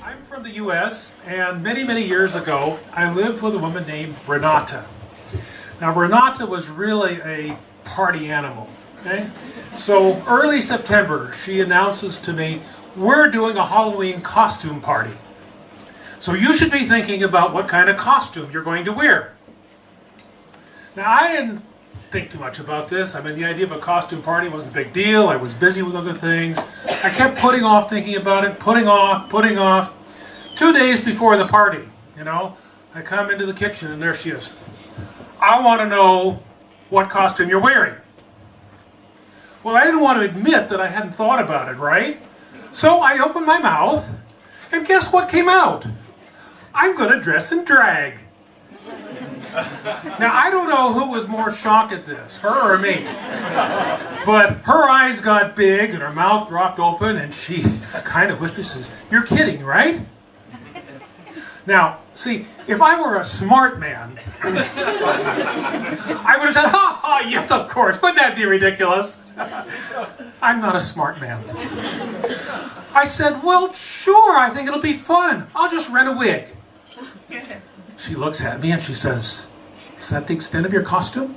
I'm from the US, and many, many years ago, I lived with a woman named Renata. Now, Renata was really a party animal. Okay? So, early September, she announces to me, we're doing a Halloween costume party. So you should be thinking about what kind of costume you're going to wear. Now, I didn't think too much about this. I mean, the idea of a costume party wasn't a big deal. I was busy with other things. I kept putting off thinking about it, putting off. 2 days before the party, I come into the kitchen and there she is. I want to know what costume you're wearing. Well, I didn't want to admit that I hadn't thought about it, right? So I opened my mouth, and guess what came out? I'm going to dress in drag. Now, I don't know who was more shocked at this, her or me. But her eyes got big and her mouth dropped open and she kind of whispered, says, "You're kidding, right?" Now, see, if I were a smart man, I would have said, "Ha ha, yes, of course. Wouldn't that be ridiculous?" I'm not a smart man. I said, "Well, sure, I think it'll be fun. I'll just rent a wig." She looks at me and she says, "Is that the extent of your costume?"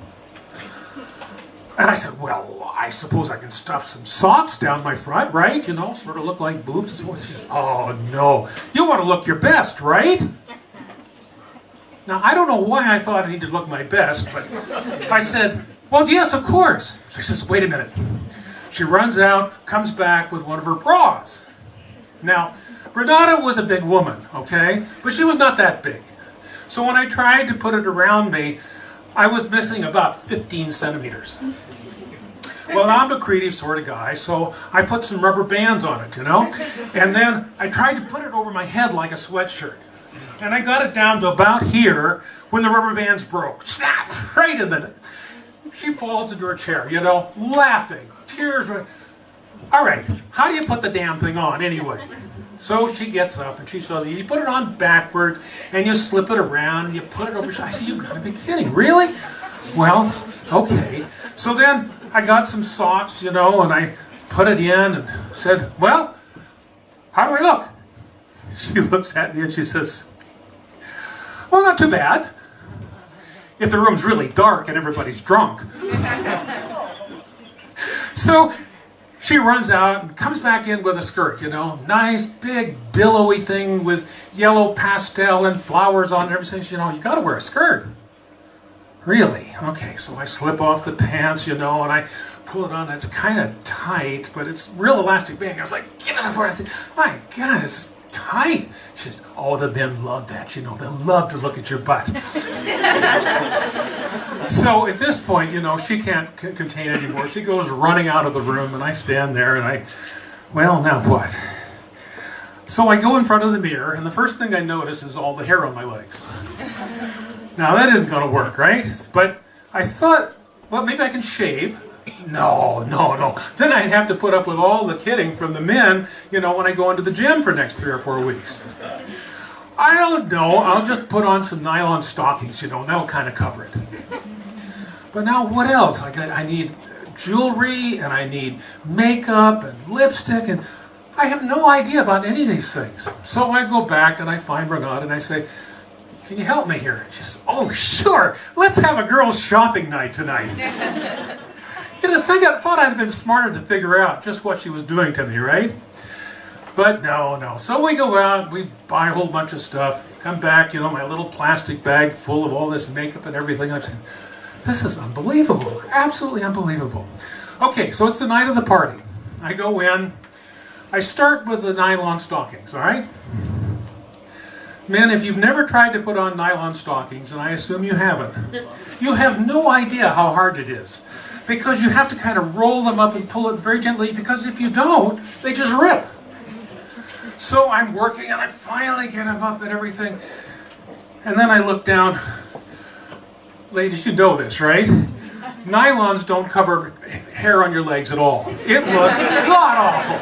And I said, "Well, I suppose I can stuff some socks down my front, right? Sort of look like boobs." She says, "Oh, no. You want to look your best, right?" Now, I don't know why I thought I needed to look my best, but I said, "Well, yes, of course." She says, "Wait a minute." She runs out, comes back with one of her bras. Now, Renata was a big woman, okay? But she was not that big. So when I tried to put it around me, I was missing about 15 centimeters. Well, I'm a creative sort of guy, so I put some rubber bands on it, And then I tried to put it over my head like a sweatshirt. And I got it down to about here when the rubber bands broke. Snap! Right in the... She falls into her chair, laughing. Tears. All right, how do you put the damn thing on anyway? So she gets up and she says, "You put it on backwards and you slip it around and you put it over." I said, "You gotta be kidding, really?" Well, okay. So then I got some socks, and I put it in and said, "Well, how do I look?" She looks at me and she says, "Well, not too bad. If the room's really dark and everybody's drunk." So she runs out and comes back in with a skirt, nice, big, billowy thing with yellow pastel and flowers on it. Everything. You got to wear a skirt. Really? Okay, so I slip off the pants, and I pull it on. It's kind of tight, but it's real elastic band. I was like, "Get it off!" I said, "My God, it's tight." She says, "Oh, the men love that, they love to look at your butt." So at this point, she can't contain it anymore. She goes running out of the room, and I stand there, and well, now what? So I go in front of the mirror, and the first thing I notice is all the hair on my legs. Now, that isn't going to work, right? But I thought, well, maybe I can shave. No. Then I'd have to put up with all the kidding from the men, when I go into the gym for the next 3 or 4 weeks. I don't know. I'll just put on some nylon stockings, and that'll kind of cover it. But now what else? I need jewelry, and I need makeup and lipstick, and I have no idea about any of these things. So I go back and I find Renata and I say, "Can you help me here?" She says, "Oh, sure. Let's have a girls' shopping night tonight." I thought I'd been smarter to figure out just what she was doing to me, right? But no. So we go out, we buy a whole bunch of stuff, come back, my little plastic bag full of all this makeup and everything. I'm saying, this is unbelievable, absolutely unbelievable. Okay, so it's the night of the party. I go in, I start with the nylon stockings, all right? Men, if you've never tried to put on nylon stockings, and I assume you haven't, you have no idea how hard it is. Because you have to kind of roll them up and pull it very gently, because if you don't, they just rip. So I'm working and I finally get them up and everything. And then I look down. Ladies, you know this, right? Nylons don't cover hair on your legs at all. It looked god-awful.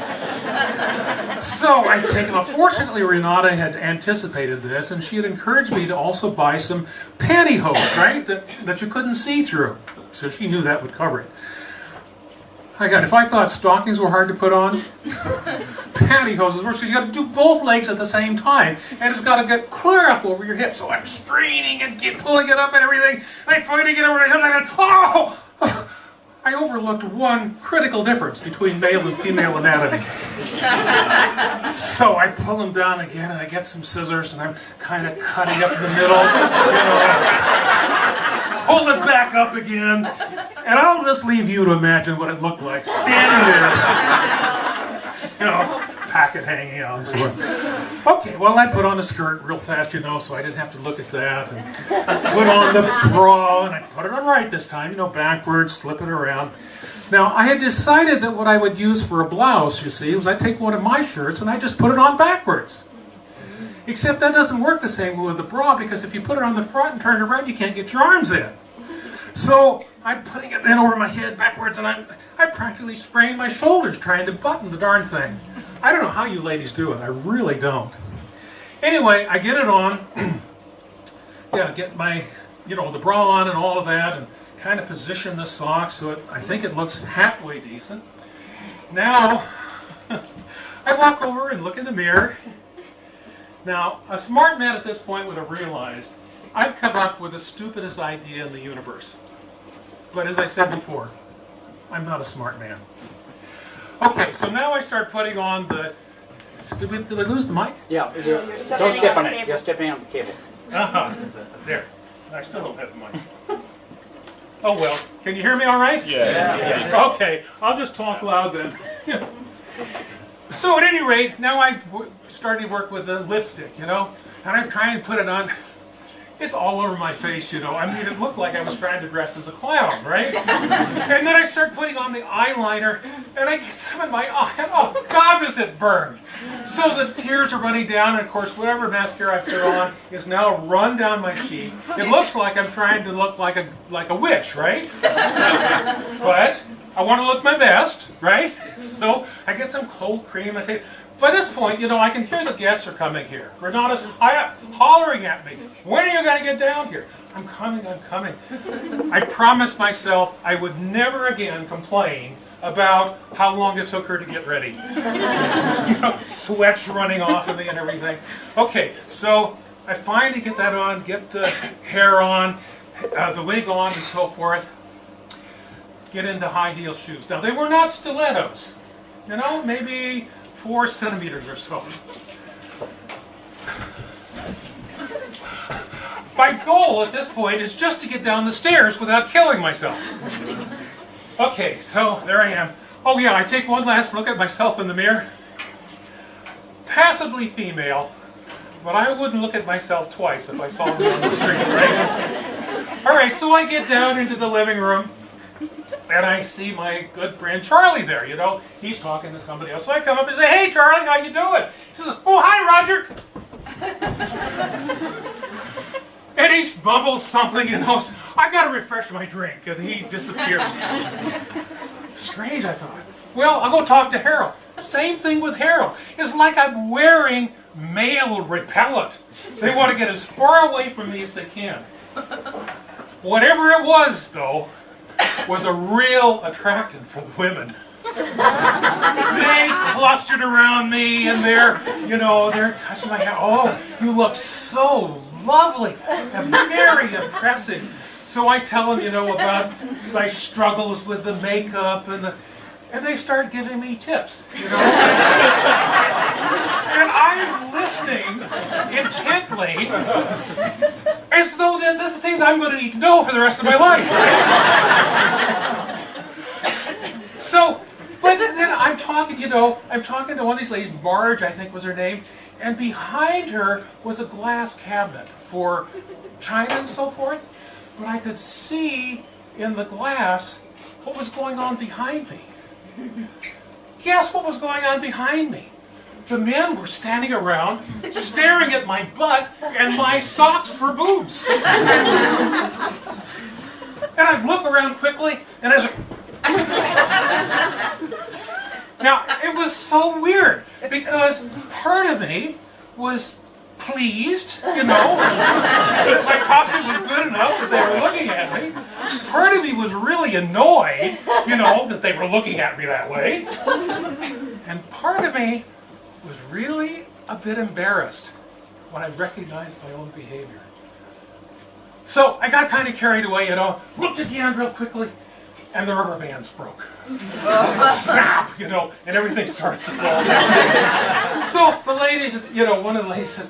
So I take them. Fortunately, Renata had anticipated this, and she had encouraged me to also buy some pantyhose, right, that you couldn't see through. So she knew that would cover it. If I thought stockings were hard to put on, pantyhose works because you got to do both legs at the same time, and it's got to get clear up over your hips. So I'm straining and pulling it up and everything. And I'm fighting it over my hips, and oh! I overlooked one critical difference between male and female anatomy. So I pull him down again, and I get some scissors, and I'm kind of cutting up in the middle. Pull it back up again, and I'll just leave you to imagine what it looked like standing there. Packet hanging out and so on. Okay, well, I put on the skirt real fast, so I didn't have to look at that. And I put on the bra, and I put it on right this time, backwards, slip it around. Now, I had decided that what I would use for a blouse, you see, was I'd take one of my shirts and I just put it on backwards. Except that doesn't work the same way with the bra, because if you put it on the front and turn it around, you can't get your arms in. So I'm putting it then over my head backwards, and I practically sprained my shoulders trying to button the darn thing. I don't know how you ladies do it. I really don't. Anyway, I get it on. Get my, the bra on and all of that, and kind of position the socks so I think it looks halfway decent. Now, I walk over and look in the mirror. Now, a smart man at this point would have realized I've come up with the stupidest idea in the universe. But as I said before, I'm not a smart man. Okay, so now I start putting on the... Did I lose the mic? Yeah, don't step on it. You're stepping on the cable. There. I still don't have the mic. Oh well. Can you hear me all right? Yeah. Okay, I'll just talk loud then. So at any rate, now I've started to work with the lipstick, and I'm trying to put it on. It's all over my face, I mean, it looked like I was trying to dress as a clown, right? And then I start putting on the eyeliner, and I get some in my eye. Oh, God, does it burn! So the tears are running down, and of course, whatever mascara I put on is now run down my cheek. It looks like I'm trying to look like a witch, right? But I want to look my best, right? So I get some cold cream. By this point, I can hear the guests are coming here. Renata's hollering at me. When are you going to get down here? I'm coming, I'm coming. I promised myself I would never again complain about how long it took her to get ready. Sweat's running off of me and everything. Okay, so I finally get that on, get the hair on, the wig on and so forth. Get into high heel shoes. Now, they were not stilettos. Maybe 4 centimeters or so. My goal at this point is just to get down the stairs without killing myself. Okay, so there I am. Oh yeah, I take one last look at myself in the mirror. Passably female, but I wouldn't look at myself twice if I saw me on the street, right? Alright, so I get down into the living room. And I see my good friend Charlie there, He's talking to somebody else. So I come up and say, "Hey, Charlie, how you doing?" He says, "Oh, hi, Roger." And he bubbles something, I got to refresh my drink. And he disappears. Strange, I thought. Well, I'll go talk to Harold. Same thing with Harold. It's like I'm wearing male repellent. They want to get as far away from me as they can. Whatever it was, though, was a real attraction for the women. They clustered around me and they're touching my hair. "Oh, you look so lovely and very impressive." So I tell them, about my struggles with the makeup and they start giving me tips, And I'm listening intently as though this is things I'm going to need to know for the rest of my life. So, but then I'm talking to one of these ladies, Marge, I think was her name, and behind her was a glass cabinet for china and so forth, but I could see in the glass what was going on behind me. Guess what was going on behind me? The men were standing around, staring at my butt and my socks for boobs. And I'd look around quickly, and now, it was so weird, because part of me was pleased, that my costume was good enough that they were looking at me. Part of me was really annoyed, that they were looking at me that way. And part of me was really a bit embarrassed when I recognized my own behavior. So I got kind of carried away, looked at the end real quickly, and the rubber bands broke. Snap, and everything started to fall down. So the lady, one of the ladies says,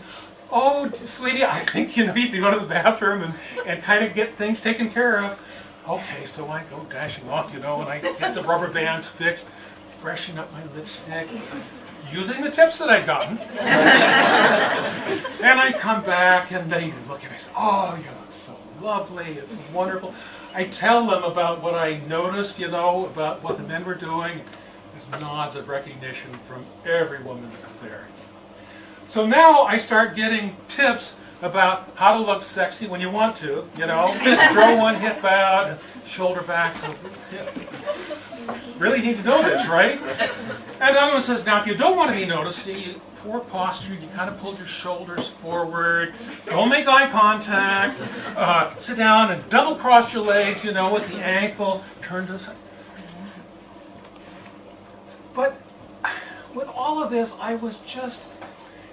"Oh, sweetie, I think you need to go to the bathroom and kind of get things taken care of." Okay, so I go dashing off, and I get the rubber bands fixed, freshen up my lipstick, using the tips that I'd gotten. And I come back and they look at me and say, "Oh, you look so lovely, it's wonderful." I tell them about what I noticed, about what the men were doing. There's nods of recognition from every woman that was there. So now I start getting tips about how to look sexy when you want to, throw one hip out, and shoulder back. So, really need to know this, right? And another one says, now if you don't want to be noticed, see, poor posture, you kind of pull your shoulders forward, don't make eye contact, sit down and double cross your legs, with the ankle, turn to the side. But with all of this,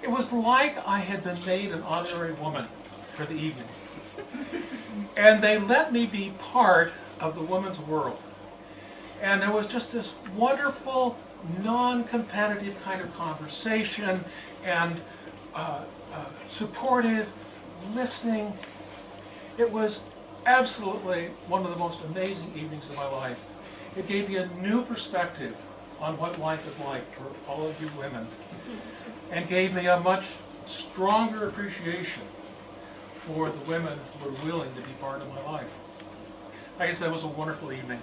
it was like I had been made an honorary woman for the evening. And they let me be part of the women's world. And there was just this wonderful, non-competitive kind of conversation and supportive listening. It was absolutely one of the most amazing evenings of my life. It gave me a new perspective on what life is like for all of you women, and gave me a much stronger appreciation for the women who were willing to be part of my life. Like I said, it was a wonderful evening.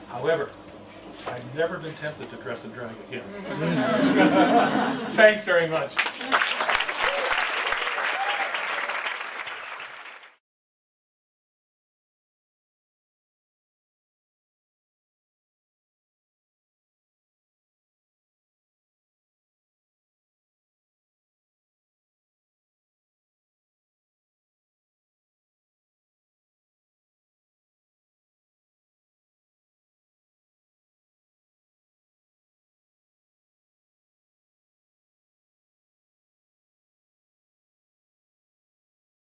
However, I've never been tempted to dress and drag again. Thanks very much.